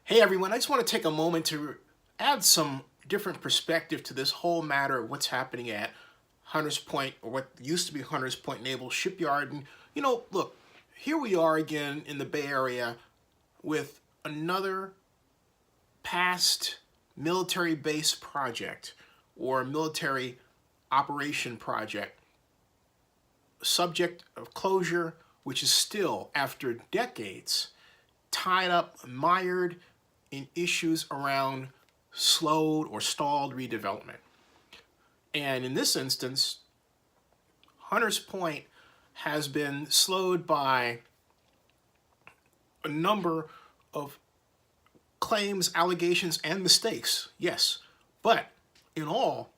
Hey everyone, I just want to take a moment to add some different perspective to this whole matter of what's happening at Hunters Point, or what used to be Hunters Point Naval Shipyard. And look, here we are again in the Bay Area with another past military base project or military operation project, subject of closure, which is still, after decades, tied up, mired in issues around slowed or stalled redevelopment. And in this instance, Hunters Point has been slowed by a number of claims, allegations, and mistakes, yes. But in all,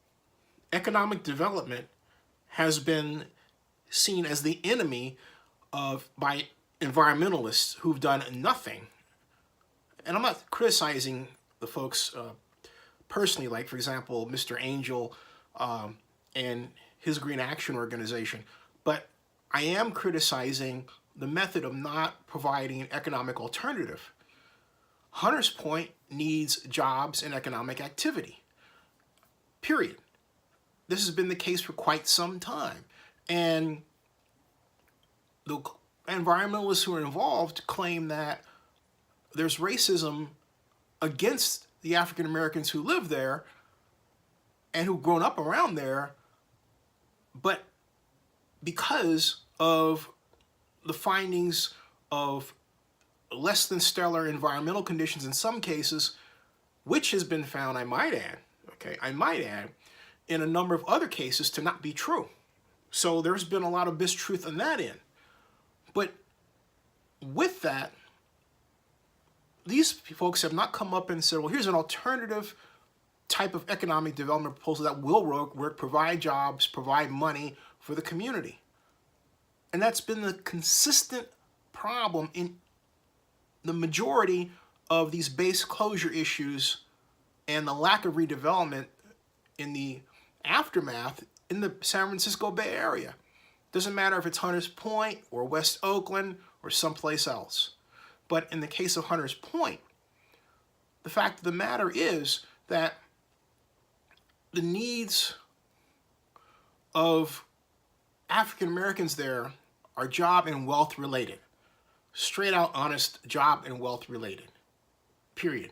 economic development has been seen as the enemy by environmentalists who've done nothing. And I'm not criticizing the folks personally, like, for example, Mr. Angel and his Green Action Organization, but I am criticizing the method of not providing an economic alternative. Hunters Point needs jobs and economic activity, period. This has been the case for quite some time. And the environmentalists who are involved claim that there's racism against the African Americans who live there and who've grown up around there, but because of the findings of less than stellar environmental conditions in some cases, which has been found, I might add, in a number of other cases to not be true. So there's been a lot of mistruth on that end. But with that, these folks have not come up and said, well, here's an alternative type of economic development proposal that will work, provide jobs, provide money for the community. And that's been the consistent problem in the majority of these base closure issues and the lack of redevelopment in the aftermath in the San Francisco Bay Area. Doesn't matter if it's Hunters Point or West Oakland or someplace else. But in the case of Hunters Point, the fact of the matter is that the needs of African Americans there are job and wealth related. Straight out honest job and wealth related, period.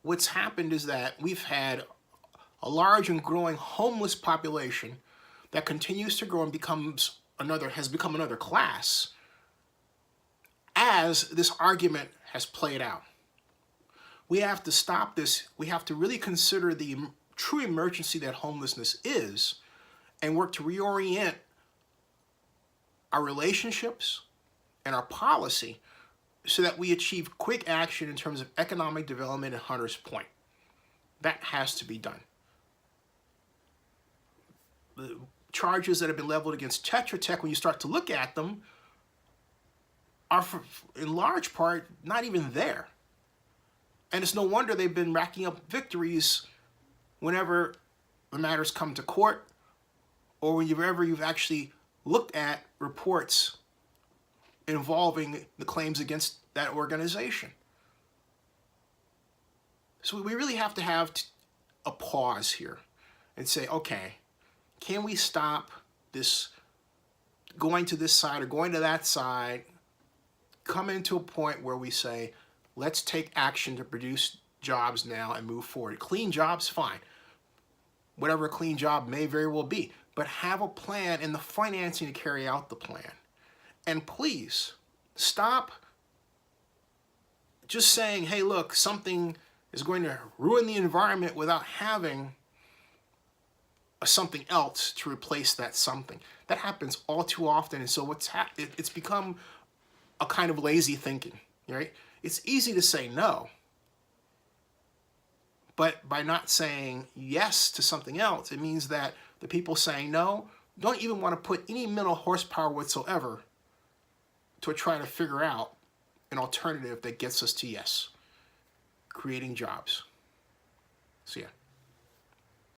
What's happened is that we've had a large and growing homeless population that continues to grow and has become another class as this argument has played out. We have to stop this. We have to really consider the true emergency that homelessness is and work to reorient our relationships and our policy so that we achieve quick action in terms of economic development at Hunters Point. That has to be done. The charges that have been leveled against Tetra, when you start to look at them, are in large part not even there. And it's no wonder they've been racking up victories whenever the matters come to court or whenever you've actually looked at reports involving the claims against that organization. So we really have to have a pause here and say, okay, can we stop this going to this side or going to that side, come into a point where we say, let's take action to produce jobs now and move forward. Clean jobs, fine. Whatever a clean job may very well be. But have a plan and the financing to carry out the plan. And please, stop just saying, hey, look, something is going to ruin the environment without having something else to replace that something. That happens all too often. And so it's become a kind of lazy thinking, right? It's easy to say no, but by not saying yes to something else, it means that the people saying no don't even want to put any mental horsepower whatsoever to try to figure out an alternative that gets us to yes, creating jobs. So yeah.